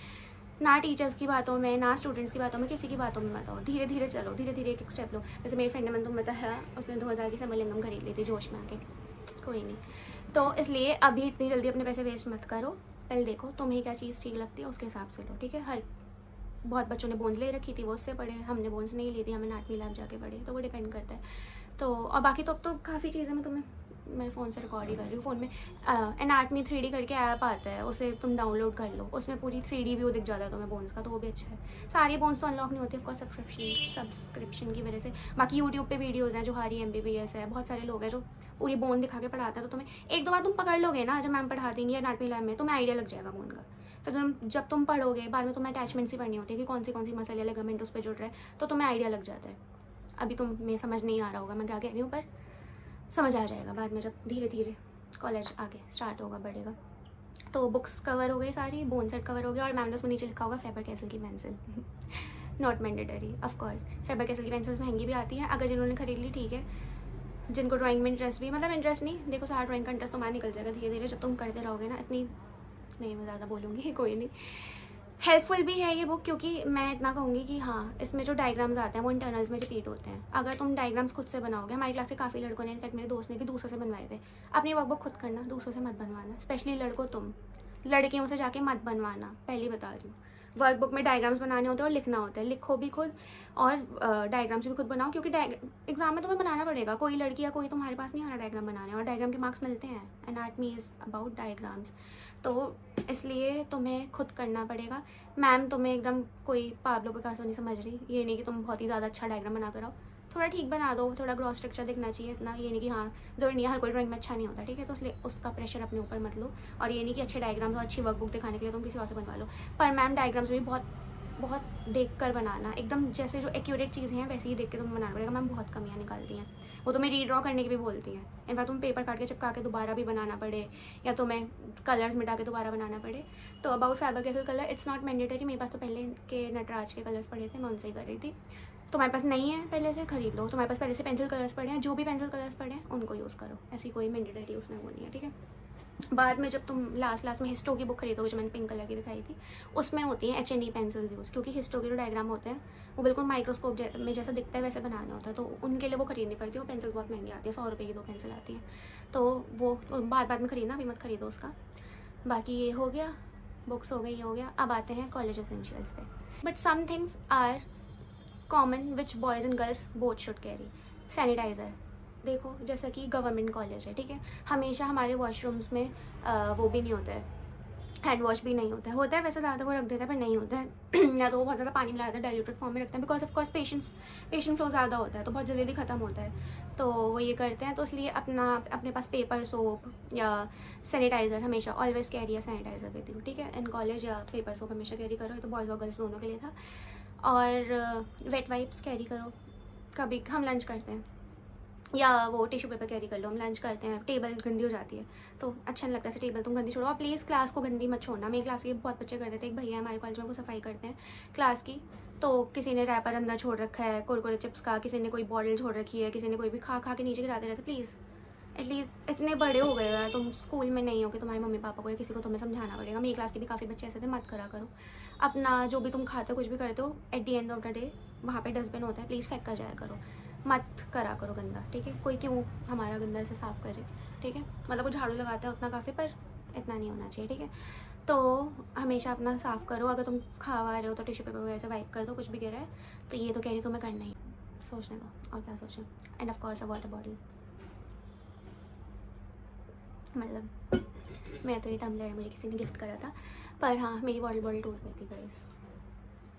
ना, टीचर्स की बातों में ना स्टूडेंट्स की बातों में, किसी की बातों में मत आओ, धीरे धीरे चलो, धीरे धीरे एक स्टेप लो। जैसे मेरी फ्रेंड ने मैंने तुम्हें बताया, उसने 2000 की समलिंगम खरीद ली थी जोश में आके, कोई नहीं। तो इसलिए अभी इतनी जल्दी अपने पैसे वेस्ट मत करो, पहले देखो तुम्हें क्या चीज़ ठीक लगती है, उसके हिसाब से लो, ठीक है। हर बहुत बच्चों ने बोन्स ले रखी थी, वो उससे पढ़े, हमने बोन्स नहीं ली थी, हमें एनाटमी लैब जाके पढ़े, तो वो डिपेंड करता है। तो और बाकी तो अब तो काफ़ी चीज़ें मैं फ़ोन से रिकॉर्ड ही कर रही हूँ। फ़ोन में एनाटमी 3D करके ऐप आता है, उसे तुम डाउनलोड कर लो, उसमें पूरी 3D व्यू दिख जाता है तुम्हें बोन्स का, तो वो भी अच्छा है। सारी बोन्स तो अनलॉक नहीं होती ऑफकोर्स सब्सक्रिप्शन की वजह से। बाकी यूट्यूब पे वीडियोज़ हैं, जो हारी MBBS है, बहुत सारे लोग हैं जो पूरी बोन दिखा के पढ़ाते हैं, तो तुम्हें एक दो बार तुम पकड़ लोगे ना, जब मैम पढ़ा देंगी एनाटमी लैब में, तुम्हें आइडिया लग जाएगा बोन का। फिर जब तुम पढ़ोगे बाद में तुम्हें अटैचमेंट्स ही पढ़नी होती है कि कौन सी मसल या लिगामेंट उस पर जुड़ रहा है, तो तुम्हें आइडिया लग जाता है। अभी तुम्हें समझ नहीं आ रहा होगा मैं क्या कह रही हूँ, पर समझ आ जाएगा बाद में, जब धीरे धीरे कॉलेज आगे स्टार्ट होगा, बढ़ेगा। तो बुक्स कवर हो गई सारी, बोन सेट कवर हो गया, और मैम ने उसमें नीचे लिखा होगा फेबर कैसल की pencil not mandatory of course. Favour castle की पेंसिल्स महंगी भी आती है, अगर जिन्होंने खरीद ली ठीक है, जिनको ड्राइंग में इंटरेस्ट भी, मतलब इंटरेस्ट नहीं, देखो सारा ड्राइंग का इंटरेस्ट तुम्हारा निकल जाएगा धीरे धीरे, जब तुम करते रहोगे ना। इतनी नहीं मैं ज़्यादा बोलूँगी, कोई नहीं। हेल्पफुल भी है ये बुक, क्योंकि मैं इतना कहूँगी कि हाँ, इसमें जो डायग्राम्स आते हैं वो इंटरनल्स में रिपीट होते हैं। अगर तुम डायग्राम्स खुद से बनाओगे, हमारी क्लास के काफ़ी लड़कों ने, इनफैक्ट मेरे दोस्त ने भी दूसरों से बनवाए थे। अपनी वर्कबुक खुद करना, दूसरों से मत बनवाना, स्पेशली लड़कों, तुम लड़कियों से जाके मत बनवाना, पहली बता रही हूँ। वर्कबुक में डायग्राम्स बनाने होते हैं और लिखना होता है, लिखो भी खुद और डायग्राम्स भी खुद बनाओ, क्योंकि एग्जाम में तुम्हें बनाना पड़ेगा। कोई लड़की या कोई तुम्हारे पास नहीं आ रहा डायग्राम बनाने, और डायग्राम के मार्क्स मिलते हैं, एनाटमी इज़ अबाउट डायग्राम्स, तो इसलिए तुम्हें खुद करना पड़ेगा। मैम तुम्हें एकदम कोई पाब्लो पिकासो नहीं समझ रही, ये नहीं कि तुम बहुत ही ज़्यादा अच्छा डायग्राम बना कर आओ, थोड़ा ठीक बना दो, थोड़ा ग्रॉस स्ट्रक्चर दिखना चाहिए, इतना ये नहीं कि हाँ जरूरी नहीं है, हर कोई ड्राइंग में अच्छा नहीं होता, ठीक है। तो इसलिए उसका प्रेशर अपने ऊपर मत लो, और ये नहीं कि अच्छे डायग्राम्स और अच्छी वर्कबुक दिखाने के लिए तुम किसी और से बनवा लो। पर मैम डायग्राम्स भी बहुत देख कर बनाना, एकदम जैसे जो एक्यूरेट चीज़ें हैं वैसे ही देख के तुम्हें बनाना पड़ेगा। मैम बहुत कमियाँ निकालती हैं, वो तुम्हें रीड्रॉ करने की भी बोलती हैं, इनफैक्ट तुम पेपर काट के चिपका के दोबारा भी बनाना पड़े, या तुम्हें कलर्स मिटा के दोबारा बनाना पड़े। तो about fibre castle colour it's not mandatory, मेरे पास तो पहले के नटराज के कलर्स पड़े थे, मैं उनसे ही कर रही थी। तुम्हारे पास नहीं है पहले से खरीद लो, तुम्हारे पास पहले से पेंसिल कलर्स पड़े हैं, जो भी पेंसिल कलर्स पड़े हैं उनको यूज़ करो, ऐसी कोई मैंडेटरी उसमें वो नहीं है, ठीक है। बाद में जब तुम लास्ट में हिस्टो की बुक खरीदोगे, जो मैंने पिंक कलर की दिखाई थी, उसमें होती हैं H&E पेंसिल्स यूज़, क्योंकि हिस्टो के जो डायग्राम होते हैं वो बिल्कुल माइक्रोस्कोप में जैसा दिखता है वैसे बनाना होता है, तो उनके लिए वो खरीदनी पड़ती है। वो पेंसिल बहुत महंगी आती है, 100 रुपये की 2 पेंसिल आती हैं, तो वो बाद में खरीदना, अभी मत खरीदो उसका। बाकी ये हो गया, बुक्स हो गई, ये हो गया। अब आते हैं कॉलेज एसेंशियल्स पे। But some things are common which boys and girls both should carry. Sanitiser, देखो जैसा कि गवर्नमेंट कॉलेज है, ठीक है, हमेशा हमारे वॉशरूम्स में वो भी नहीं होता है, हैंड वॉश भी नहीं होता है वैसे ज़्यादा वो रख देता है पर नहीं होता है या तो वो बहुत ज़्यादा पानी मिला देता है, डाइल्यूटेड फॉर्म में रखते हैं, because of course patient flow ज़्यादा होता है तो बहुत जल्दी ख़त्म होता है, तो वो ये करते हैं। तो इसलिए अपने पास पेपर सोप या सैनिटाइज़र हमेशा ऑलवेज कैरी या सैनिटाइज़र विद यू, ठीक है। इन कॉलेज या पेपर सोप हमेशा कैरी करो, ये तो बॉयज़ और गर्ल्स दोनों के लिए था। और वेट वाइप्स कैरी करो, कभी हम लंच करते हैं या वो टिश्यू पेपर कैरी कर लो, हम लंच करते हैं, टेबल गंदी हो जाती है तो अच्छा नहीं लगता है टेबल तुम गंदी छोड़ो। और प्लीज़ क्लास को गंदी मत छोड़ना। मेरी क्लास के बहुत बच्चे कर देते हैं, एक भैया हमारे कॉलेज में वो सफाई करते हैं क्लास की, तो किसी ने रैपर अंदर छोड़ रखा है कुरकुरे चिप्स का, किसी ने कोई बॉटल छोड़ रखी है, किसी ने कोई भी खा के नीचे गिराते रहते। प्लीज़ एटलीस्ट इतने बड़े हो गए यार, तुम स्कूल में नहीं हो कि तुम्हारे मम्मी पापा को या किसी को तुम्हें समझाना पड़ेगा। मेरी क्लास के भी काफ़ी बच्चे ऐसे थे, मत करा करो। अपना जो भी तुम खाते हो कुछ भी करते हो, at the end of the day वहाँ पे डस्टबिन होता है, प्लीज़ फेंक कर जाया करो, मत करा करो गंदा, ठीक है। कोई क्यों हमारा गंदा ऐसे साफ़ करे, ठीक है, मतलब वो झाड़ू लगाता है उतना काफ़ी, पर इतना नहीं होना चाहिए, ठीक है। तो हमेशा अपना साफ़ करो, अगर तुम खा रहे हो तो टिश्यू पेपर वगैरह से वाइप कर दो, कुछ भी गिरा है तो ये तो कह रही तुम्हें करना ही, सोचने दो और क्या सोचें। End of course a water bottle, मतलब मैं तो ये टम्बलर मुझे किसी ने गिफ्ट करा था, पर हाँ मेरी वाटर बॉटल टूट गई थी गाइस,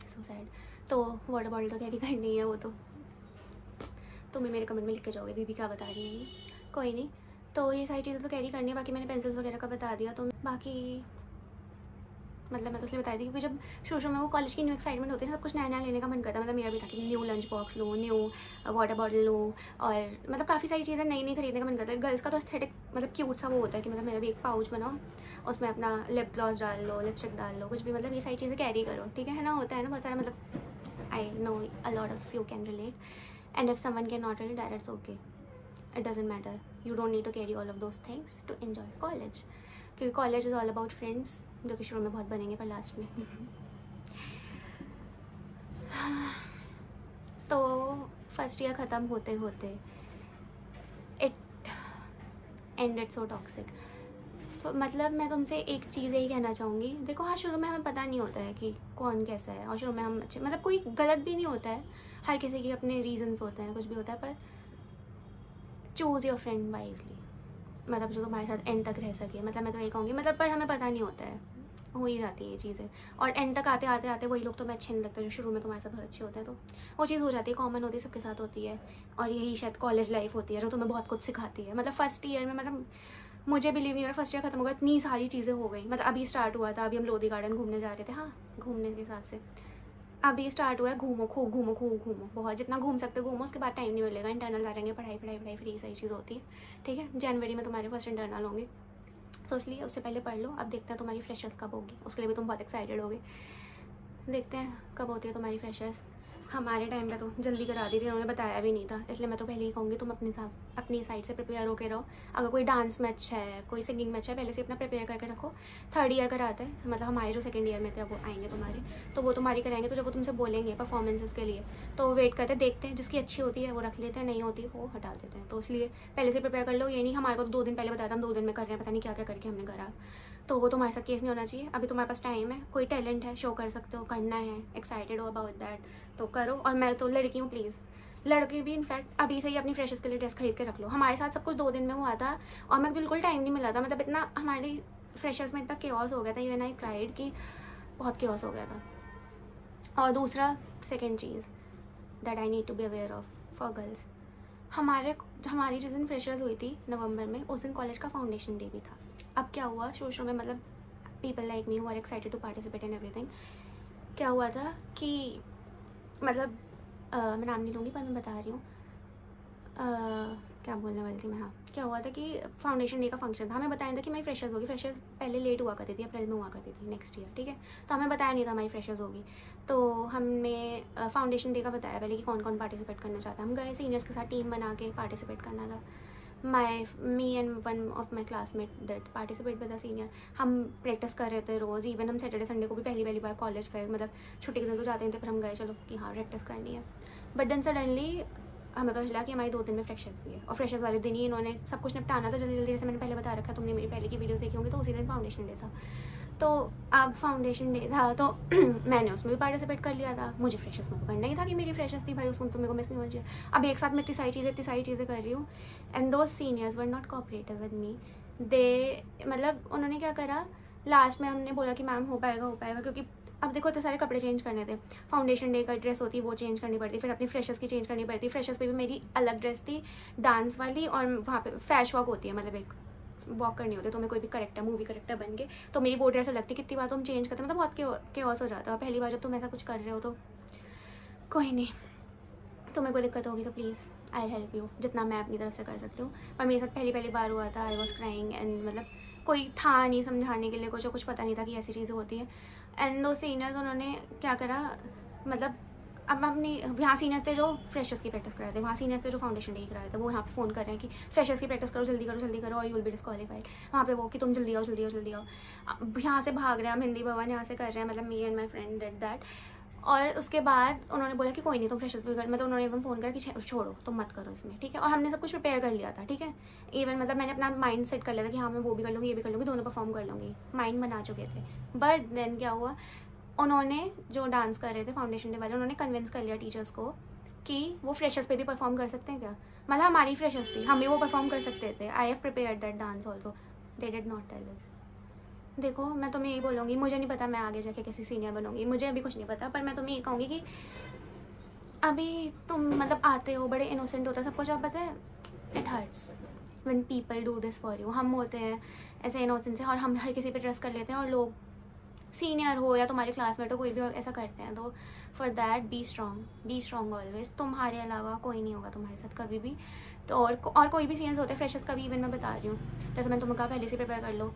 सो सैड। तो वाटर बॉटल तो कैरी करनी है, वो तो तुम भी मेरे कमेंट में लिख के जाओगे दीदी क्या बता रही है ये, कोई नहीं। तो ये सारी चीज़ें तो कैरी करनी है। बाकी मैंने पेंसिल्स वगैरह का बता दिया, तो बाकी मतलब मैं तो इसलिए बताई थी क्योंकि जब शुरू में वो कॉलेज की न्यू एक्साइटमेंट होती है, सब कुछ नया नया लेने का मन करता है। मतलब मेरा भी था कि न्यू लंच बॉक्स लूँ, न्यू वाटर बॉटल लूँ, और मतलब काफ़ी सारी चीज़ें नई नई खरीदने का मन करता है। गर्ल्स का तो एस्थेटिक मतलब क्यूट सा वो होता है कि मतलब मेरा भी एक पाउच बनाओ, उसमें अपना लिप ग्लॉस डाल लो, लिपस्टिक डाल लो, कुछ भी, मतलब ये सारी चीज़ें कैरी करो, ठीक है ना, होता है ना बहुत सारा। मतलब I know a lot of you can relate, and if someone can not relate that it's okay, it doesn't matter, you don't need to carry all of those things to enjoy college, क्योंकि college is all about friends, जो कि शुरू में बहुत बनेंगे पर last में तो फर्स्ट ईयर ख़त्म होते होते इट एंडेड सो टॉक्सिक। मतलब मैं तुमसे एक चीज़ यही कहना चाहूँगी, देखो हाँ शुरू में हमें पता नहीं होता है कि कौन कैसा है, और शुरू में हम अच्छे, मतलब कोई गलत भी नहीं होता है, हर किसी के अपने रीजंस होते हैं, कुछ भी होता है, पर चूज़ योर फ्रेंड वाइजली, मतलब जो तुम्हारे साथ एंड तक रह सके। मतलब मैं तो यही कहूँगी, मतलब पर हमें पता नहीं होता है, हो ही जाती है ये चीज़ें, और एंड तक आते आते आते वही लोग तुम्हें अच्छे नहीं लगते जो शुरू में तुम्हारे साथ बहुत अच्छे होते हैं, तो वो चीज़ हो जाती है, कॉमन होती है, सबके साथ होती है। और यही शायद कॉलेज लाइफ होती है जो तुम्हें बहुत कुछ सिखाती है। मतलब फर्स्ट ईयर में, मतलब मुझे बिलीव नहीं हो रहा फर्स्ट ईयर खत्म हो गया, इतनी सारी चीज़ें हो गई। मतलब अभी स्टार्ट हुआ था, अभी हम लोधी गार्डन घूमने जा रहे थे, हाँ घूमने के हिसाब से अभी स्टार्ट हुआ है, घूमो खूब घूमो खूब घूमो, बहुत जितना घूम सकते घूमो, उसके बाद टाइम नहीं मिलेगा, इंटरनल आ जाएंगे, पढ़ाई पढ़ाई पढ़ाई, फिर ये सारी चीज़ होती है, ठीक है। जनवरी में तुम्हारे फर्स्ट इंटरनल होंगे, तो इसलिए उससे पहले पढ़ लो। अब देखते हैं तुम्हारी फ्रेशर्स कब होगी, उसके लिए भी तुम बहुत एक्साइटेड होगे, देखते हैं कब होती है तुम्हारी फ्रेशर्स। हमारे टाइम पे तो जल्दी करा दी थी, उन्होंने बताया भी नहीं था, इसलिए मैं तो पहले ही कहूँगी तुम अपनी साइड से प्रिपेयर होकर रहो। अगर कोई डांस मैच है, कोई सिंगिंग मैच है, पहले से अपना प्रिपेयर करके रखो। थर्ड ईयर कराते हैं, मतलब हमारे जो सेकंड ईयर में थे वो आएंगे तुम्हारे, तो वो तुम्हारी कराएंगे, तो जब वो तुमसे बोलेंगे परफॉर्मेंसेस के लिए तो वेट करते देखते हैं, जिसकी अच्छी होती है वो रख लेते हैं, नहीं होती वो हटा देते हैं। तो इसलिए पहले से प्रिपेयर कर लो, ये नहीं हमारे को तो 2 दिन पहले बताया था हम 2 दिन में कर रहे हैं, पता नहीं क्या क्या करके हमने करा, तो वो तुम्हारे साथ केस नहीं होना चाहिए। अभी तुम्हारे पास टाइम है, कोई टैलेंट है शो कर सकते हो, करना है, एक्साइटेड हो अबाउट दैट तो करो। और मैं तो लड़की हूँ, प्लीज़ लड़के भी इनफैक्ट अभी से ही अपनी फ्रेशर्स के लिए ड्रेस खरीद के रख लो। हमारे साथ सब कुछ 2 दिन में हुआ था और मैं बिल्कुल टाइम नहीं मिला था, मतलब इतना हमारी फ्रेशर्स में इतना केओस हो गया था, इवन आई क्राइड कि बहुत केओस हो गया था। और दूसरा सेकेंड चीज़ that I need to be aware of for girls, हमारी जिस दिन फ्रेशर्स हुई थी नवंबर में, उस दिन कॉलेज का फाउंडेशन डे भी था। अब क्या हुआ, शुरू में मतलब people like me who are excited to participate in everything, क्या हुआ था कि मतलब मैं नाम नहीं लूँगी पर मैं बता रही हूँ क्या बोलने वाली थी मैं, हाँ क्या हुआ था कि फाउंडेशन डे का फंक्शन था, हमें बताया था कि हमारी फ्रेशर्स होगी। फ्रेशर्स पहले लेट हुआ करती थी, अप्रैल में हुआ करती थी नेक्स्ट ईयर, ठीक है, तो हमें बताया नहीं था हमारी फ्रेशर्स होगी। तो हमें फाउंडेशन डे का बताया पहले कि कौन कौन पार्टिसिपेट करना चाहता है। हम गए सीनियर्स के साथ टीम बना के, पार्टिसिपेट करना था। Me and one of my classmate that participate with the senior, हम प्रैक्टिस कर रहे थे रोज़। इवन हम सैटरडे संडे को भी पहली बार कॉलेज गए, मतलब छुट्टी के दिन तो जाते नहीं थे, पर हम गए चलो कि हाँ प्रैक्टिस करनी है। बट देन सडनली हमें पता चला कि हमारी 2 दिन में फ्रेशर्स भी है, और फ्रेशर्स वाले दिन ही इन्होंने सब कुछ निपटाना था जल्दी जल्दी। जैसे मैंने पहले बता रखा, तुमने मेरी पहले की वीडियोस देखी होंगी, तो उसी दिन फाउंडेशन डे था। तो अब फाउंडेशन डे था तो मैंने उसमें भी पार्टिसिपेट कर लिया था। मुझे फ्रेशर्स में तो करना ही था कि मेरी फ्रेशर्स थी भाई, उसमें तो मेरे को मिस नहीं होना चाहिए। अब एक साथ मैं इतनी सारी चीज़ें कर रही हूँ, and those seniors were not cooperative with me. They मतलब उन्होंने क्या करा, लास्ट में हमने बोला कि मैम हो पाएगा, क्योंकि अब देखो इतने सारे कपड़े चेंज करने थे। फाउंडेशन डे का ड्रेस होती वो चेंज करनी पड़ती, फिर अपनी फ्रेशर्स की चेंज करनी पड़ती। फ्रेशर्स पे भी मेरी अलग ड्रेस थी डांस वाली, और वहाँ पे फैश वॉक होती है, मतलब एक वॉक करनी होती है, तो मैं कोई भी करेक्टर मूवी करेक्टर बन के, तो मेरी वो ड्रेस अलग थी। कितनी बार तो हम चेंज करते, मतलब बहुत केओस हो जाता है पहली बार जब तुम ऐसा कुछ कर रहे हो। तो कोई नहीं, तुम्हें कोई दिक्कत होगी तो प्लीज़ आई हेल्प यू, जितना मैं अपनी तरफ से कर सकती हूँ। पर मेरे साथ पहली बार हुआ था, आई वॉज क्राइंग, एंड मतलब कोई था नहीं समझाने के लिए, कुछ पता नहीं था कि ऐसी चीज़ें होती हैं। एंड दो सीनियर्स उन्होंने क्या करा, मतलब अब अपनी यहाँ सीनियर्स थे जो फ्रेशर्स की प्रैक्टिस करा रहे थे, वहाँ सीनियर्स थे जो फाउंडेशन डे की करा रहे थे, वो यहाँ पे फ़ोन कर रहे हैं कि फ्रेशर्स की प्रैक्टिस करो, जल्दी करो और यू विल बी डिस्क्वालीफाइड। वहाँ पे वो कि तुम जल्दी आओ। अब यहाँ से भाग रहे हैं हम, हिंदी भवन यहाँ से कर रहे हैं, मतलब me and my friend did that. और उसके बाद उन्होंने बोला कि कोई नहीं, तुम फ्रेशर्स पे कर, मतलब उन्होंने एकदम फ़ोन करा कि छोड़ो तुम मत करो इसमें, ठीक है। और हमने सब कुछ प्रिपेयर कर लिया था, ठीक है। इवन मतलब मैंने अपना माइंड सेट कर लिया था कि हाँ मैं वो भी कर लूँगी, ये भी कर लूँगी, दोनों परफॉर्म कर लूँगी, माइंड बना चुके थे। बट देन क्या हुआ, उन्होंने जो डांस कर रहे थे फाउंडेशन डे वाले, उन्होंने कन्विंस कर लिया टीचर्स को कि वो फ्रेशर्स पे भी परफॉर्म कर सकते हैं क्या। मतलब हमारी फ्रेशर्स थी, हम भी वो परफॉर्म कर सकते थे। I have prepared that dance also, they did not tell us. देखो मैं तुम्हें यही बोलूँगी, मुझे नहीं पता मैं आगे जाके कैसी सीनियर बनूँगी, मुझे अभी कुछ नहीं पता, पर मैं तुम्हें ये कहूँगी कि अभी तुम मतलब आते हो, बड़े इनोसेंट होता है सब कुछ, अब पता है it hurts when people do this for you. हम होते हैं ऐसे इनोसेंट से, और हम हर किसी पे ट्रस्ट कर लेते हैं, और लोग सीनियर हो या तुम्हारे क्लासमेट हो, कोई भी ऐसा करते हैं। तो for that be strong always. तुम्हारे अलावा कोई नहीं होगा तुम्हारे साथ कभी भी। तो और कोई भी सीनियर्स होते हैं, फ्रेशर्स का भी इवन मैं बता रही हूँ, जैसे मैंने तुम्हें कहा पहले से प्रिपेयर कर लो।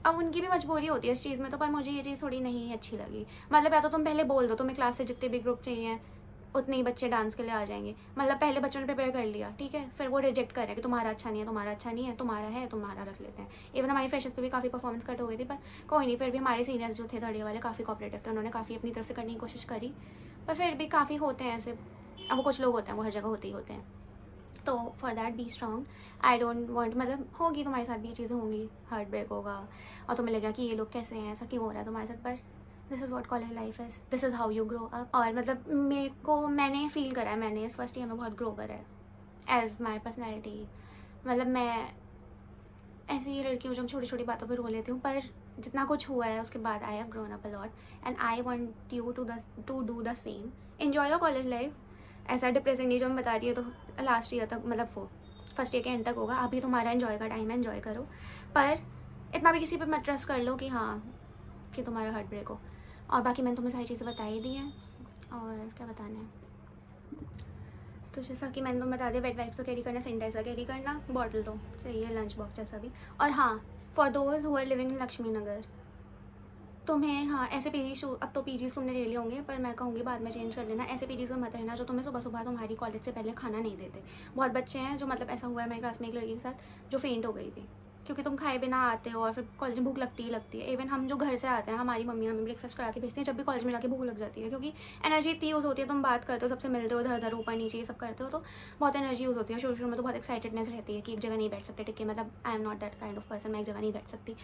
अब उनकी भी मजबूरी होती है इस चीज़ में, तो पर मुझे ये चीज़ थोड़ी नहीं अच्छी लगी। मतलब या तो तुम पहले बोल दो तुम्हें क्लास से जितने भी ग्रुप चाहिए उतने ही बच्चे डांस के लिए आ जाएंगे, मतलब पहले बच्चों ने प्रिपेयर कर लिया, ठीक है, फिर वो रिजेक्ट कर रहे हैं कि तुम्हारा अच्छा नहीं है, तुम्हारा रख लेते हैं। इवन हमारी फ्रेशर्स पे भी काफ़ी परफॉर्मेंस कट हो गई थी, पर कोई नहीं, फिर भी हमारे सीनियर्स जो थे थर्ड ईयर वाले काफ़ी कोऑपरेटिव थे, उन्होंने काफ़ी अपनी तरफ से करने की कोशिश करी, पर फिर भी काफ़ी होते हैं ऐसे। अब वो कुछ लोग होते हैं, वो हर जगह होते ही होते हैं। तो for that be strong. I don't want, मतलब होगी तुम्हारे साथ भी ये चीज़ें होंगी, हार्ट ब्रेक होगा, और तुम्हें लगेगा कि ये लोग कैसे हैं, ऐसा क्यों हो रहा है तुम्हारे साथ, पर this is what college life is, this is how you grow up. और मतलब मैंने फील करा है, मैंने इस फर्स्ट ईयर में बहुत ग्रो करा है एज माई पर्सनैलिटी। मतलब मैं ऐसी ही लड़की हूँ जो छोटी छोटी बातों पर रो लेती हूँ, पर जितना कुछ हुआ है उसके बाद I have grown up a lot, and I want you to do the same. Enjoy your college life. ऐसा डिप्रेसिंग नहीं जो मैं बता रही है, तो लास्ट ईयर तक, मतलब वो फर्स्ट ईयर के एंड तक होगा, अभी तुम्हारा एंजॉय का टाइम है, एंजॉय करो। पर इतना भी किसी पे मत ट्रस्ट कर लो कि हाँ कि तुम्हारा हार्ट ब्रेक हो। और बाकी मैंने तुम्हें सारी चीज़ें बता ही दी हैं, और क्या बताना है। तो जैसा कि मैंने तुम्हें बता दिया, वेट वाइप्स तो कैरी करना, सैनिटाइजर कैरी करना, बॉटल तो चाहिए, लंच बॉक्स जैसा भी। और हाँ, for those who are living in Lakshmi Nagar, तुम्हें हाँ ऐसे पीजी, अब तो पीजीज़ तुमने ले लिए होंगे, पर मैं कहूँगी बाद में चेंज कर लेना। ऐसे पीजीज़ में मत रहना जो तुम्हें सुबह तुम्हारी कॉलेज से पहले खाना नहीं देते। बहुत बच्चे हैं जो, मतलब ऐसा हुआ है मेरी क्लास में एक लड़की के साथ जो फेंट हो गई थी, क्योंकि तुम खाए बिना आते हो, और फिर कॉलेज में भूख लगती है। इवन हम जो घर से आते हैं, हमारी मम्मी हमें ब्रेकफास्ट करा के भेजती हैं, जब भी कॉलेज में जाके भूख लग जाती है, क्योंकि एनर्जी इतनी यूज़ होती है, तुम बात करते हो, सबसे मिलते हो, इधर ऊपर नीचे ये सब करते हो, तो बहुत एनर्जी यूज़ होती है। शुरू में तो बहुत एक्साइटेडनेस रहती है कि एक जगह नहीं बैठ सकते, ठीक है, मतलब I am not that kind of person, मैं एक जगह नहीं बैठ सकती,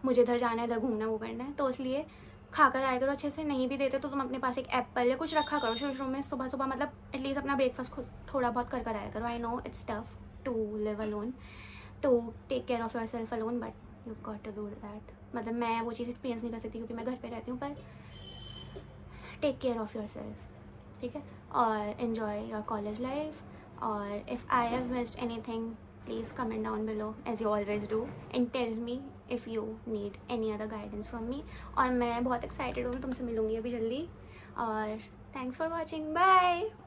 मुझे इधर जाना है, इधर घूमना, वो करना है। तो इसलिए खाकर आया करो अच्छे से। नहीं भी देते तो तुम अपने पास एक एप्पल या कुछ रखा करो शुरू में, सुबह मतलब एटलीस्ट अपना ब्रेकफास्ट खुद थोड़ा बहुत कर आया करो। I know it's tough to live alone, to take care of yourself alone, but you got to do that. मतलब मैं वो चीज़ एक्सपीरियंस नहीं कर सकती क्योंकि मैं घर पे रहती हूँ, पर take care of yourself, ठीक है, और एन्जॉय योर कॉलेज लाइफ। और if I have missed anything, please comment down below as you always do and tell me if you need any other guidance from me। और मैं बहुत excited हूँ, तुमसे मिलूँगी अभी जल्दी। और thanks for watching, bye।